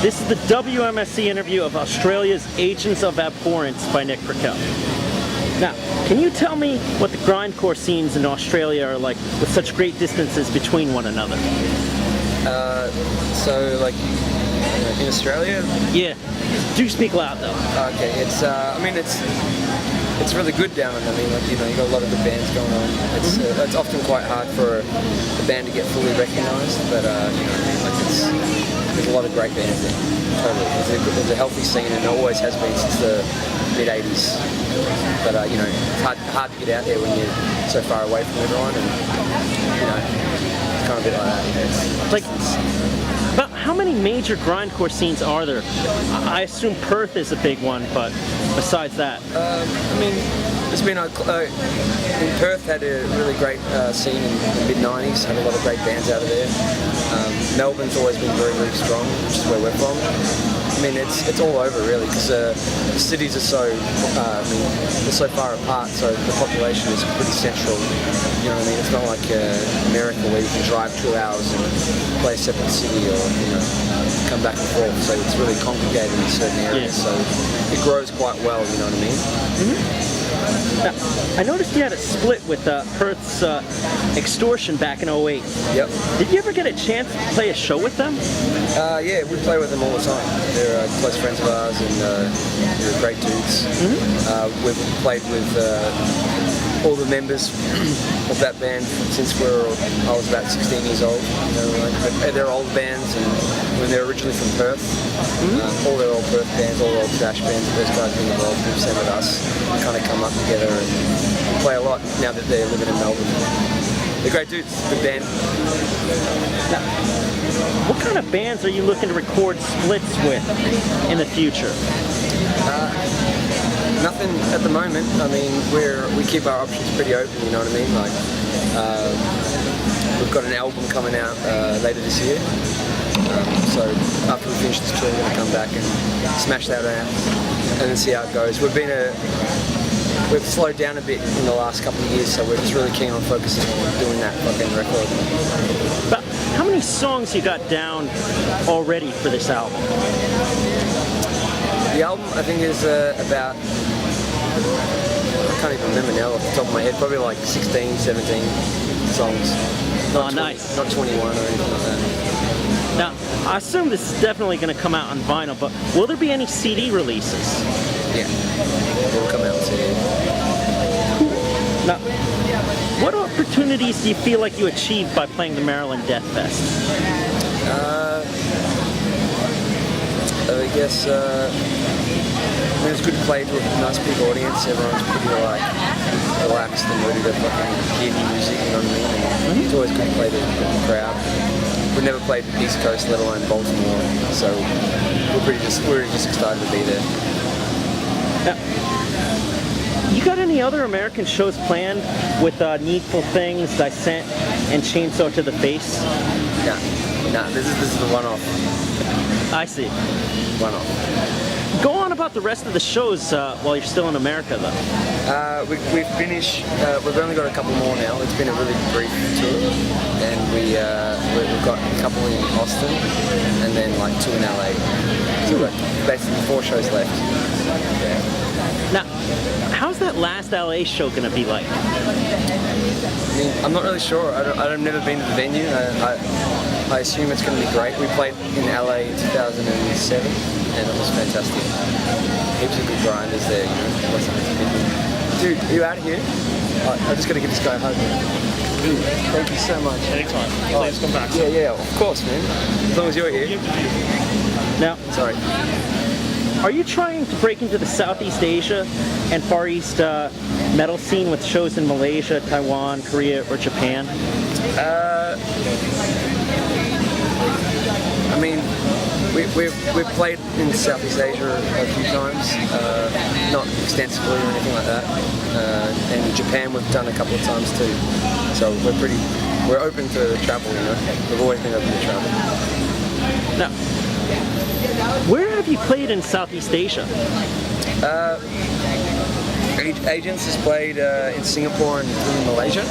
This is the WMSC interview of Australia's Agents of Abhorrence by Nick Brickell. Now, can you tell me what the grindcore scenes in Australia are like with such great distances between one another? So like in Australia? Yeah. Do speak loud though. Okay, it's I mean it's really good down there. I mean, like, you know, you got a lot of good bands going on. It's often quite hard for a band to get fully recognised, but you know, like there's a lot of great bands there. Totally, there's a healthy scene, and it always has been since the mid '80s. But you know, it's hard to get out there when you're so far away from everyone, and you know, it's kind of a bit like that. You know, like, about how many major grindcore scenes are there? I assume Perth is a big one, but besides that, I mean, there's been in Perth had a really great scene in the mid '90s. Had a lot of great bands out of there. Melbourne's always been very, very strong, which is where we're from. I mean, it's all over really, because the cities are so, they're so far apart, so the population is pretty central. You know what I mean? It's not like America where you can drive 2 hours and play a separate city, or you know, come back and forth. So it's really congregated in certain areas. Yeah. So it grows quite well. You know what I mean? Mm-hmm. Now, I noticed you had a split with Perth's Extortion back in '08. Yep. Did you ever get a chance to play a show with them? Yeah, we play with them all the time. They're close friends of ours, and they're great dudes. Mm-hmm. We've played with all the members of that band since I was about 16 years old. You know, like, they're old bands, and when they're originally from Perth, all their old Perth bands, all their old thrash bands, those guys been involved in same with us, kind of come up together and play a lot now that they're living in Melbourne. They're great dudes, good band. Now, what kind of bands are you looking to record splits with in the future? Nothing at the moment. I mean, we keep our options pretty open, you know what I mean? Like, we've got an album coming out later this year. So after we finish this tour, we're going to come back and smash that out and then see how it goes. We've slowed down a bit in the last couple of years, so we're just really keen on focusing on doing that fucking record. But how many songs you got down already for this album? The album, I think, is about, I can't even remember now off the top of my head, probably like 16, 17 songs. Not nice. Not 21 or anything like that. Now, I assume this is definitely going to come out on vinyl, but will there be any CD releases? Yeah, it will come out on CD. Now, what opportunities do you feel like you achieved by playing the Maryland Deathfest? I guess it was good to play to a nice big audience. Everyone's pretty like relaxed and ready to fucking hear new music, you know what I mean? It's always good to play to the crowd. We've never played the East Coast, let alone Baltimore, so we're just excited to be there. Now, you got any other American shows planned with Needful Things, Dissent, and Chainsaw to the Face? No, this is the one-off. I see. One-off. Go on about the rest of the shows while you're still in America, though. We've finished. We've only got a couple more now. It's been a really brief tour, and we've got a couple in Austin, and then like 2 in LA. So we've got basically 4 shows left. Yeah. Now, how's that last LA show going to be like? I mean, I'm not really sure. I've never been to the venue. I assume it's going to be great. We played in LA in 2007, and it was fantastic. Heaps of good grinders there, you know. Dude, are you out of here? I just got to give this guy a hug. Dude, thank you so much. Anytime. Please come back. Yeah, of course, man. As long as you're here. Now, sorry. Are you trying to break into the Southeast Asia and Far East metal scene with shows in Malaysia, Taiwan, Korea, or Japan? I mean, we've played in Southeast Asia a few times, not extensively or anything like that. And Japan we've done a couple of times too. So we're open to travel, you know. We've always been open to travel. Now, where have you played in Southeast Asia? Agents has played in Singapore and in Malaysia,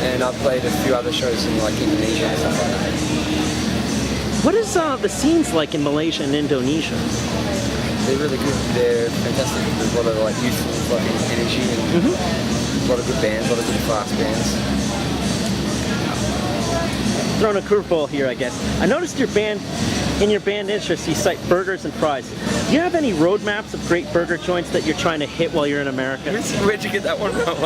and I've played a few other shows in like Indonesia and stuff like that. what is the scenes like in Malaysia and Indonesia? They're really good. They're fantastic. There's a lot of like youthful fucking energy and a lot of good bands, a lot of good fast bands. Throwing a curveball here, I guess. I noticed your band, in your band interests, you cite burgers and fries. Do you have any roadmaps of great burger joints that you're trying to hit while you're in America? Where'd you get that one from?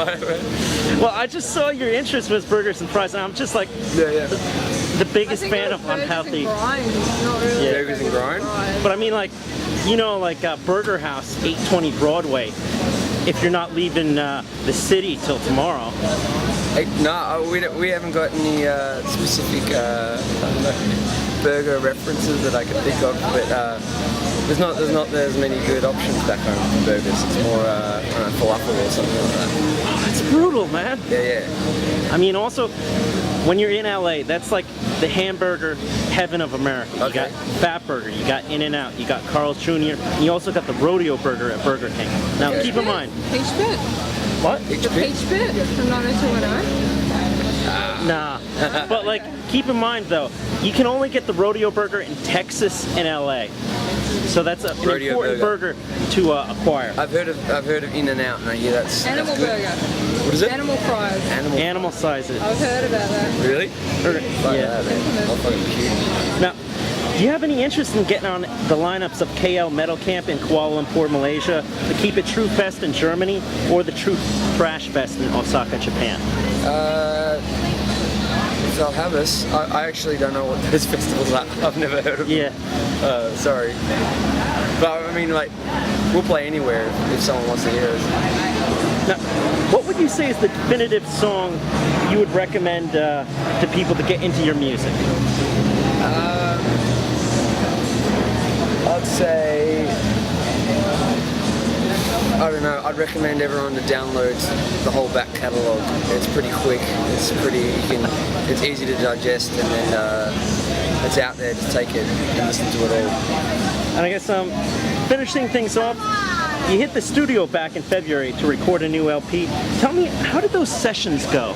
Well, I just saw your interest was burgers and fries, and I'm just like the biggest fan of unhealthy. Burgers and grind. But I mean, like, you know, like Burger House, 820 Broadway. If you're not leaving the city till tomorrow. No, we haven't got any specific burger references that I can think of, but there's not as many good options back home for burgers. It's more falafel or something like that. That's brutal, man. Yeah. I mean, also, when you're in LA, that's like the hamburger heaven of America. You got Fat Burger, you got In-N-Out, you got Carl's Jr., and you also got the Rodeo Burger at Burger King. Now, keep in mind. Peach Pit. What? The Peach Pit from 90210. Nah. But like, keep in mind though, you can only get the Rodeo Burger in Texas and LA. So that's an important burger to acquire. I've heard of In-N-Out, and I hear that's Animal good. burger. What is it? Animal fries. Animal sizes. I've heard about that. Really? Yeah. I'll fucking cute. Now, do you have any interest in getting on the lineups of KL Metal Camp in Kuala Lumpur, Malaysia, the Keep It True Fest in Germany, or the True Thrash Fest in Osaka, Japan? If they'll have us, I actually don't know what those festivals are. I've never heard of them. Yeah. Sorry. But I mean, like, we'll play anywhere if someone wants to hear us. Now, what would you say is the definitive song you would recommend to people to get into your music? I'd say, I don't know, I'd recommend everyone to download the whole back catalogue. It's pretty quick, it's easy to digest, and then it's out there, just take it and listen to it all. And I guess finishing things off, you hit the studio back in February to record a new LP. Tell me, how did those sessions go?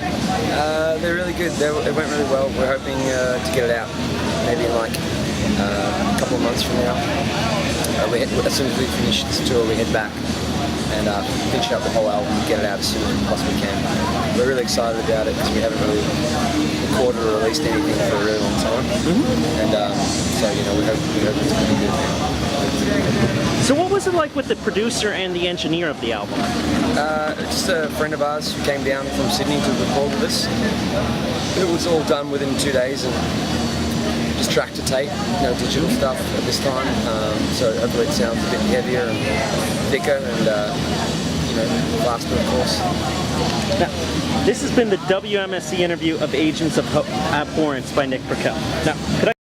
They're really good, it went really well. We're hoping to get it out, maybe in like a couple of months from now. As soon as we finish this tour, we head back and finish up the whole album, get it out as soon as we possibly can. We're really excited about it because we haven't really recorded or released anything for a really long time. And so, you know, we hope it's going to be good. So what was it like with the producer and the engineer of the album? Just a friend of ours who came down from Sydney to record with us. It was all done within 2 days, and just track to tape, no digital stuff at this time, so hopefully it sounds a bit heavier and thicker and you know, faster, of course. Now, this has been the WMSC interview of Agents of Abhorrence by Nick Brickell. Now, could I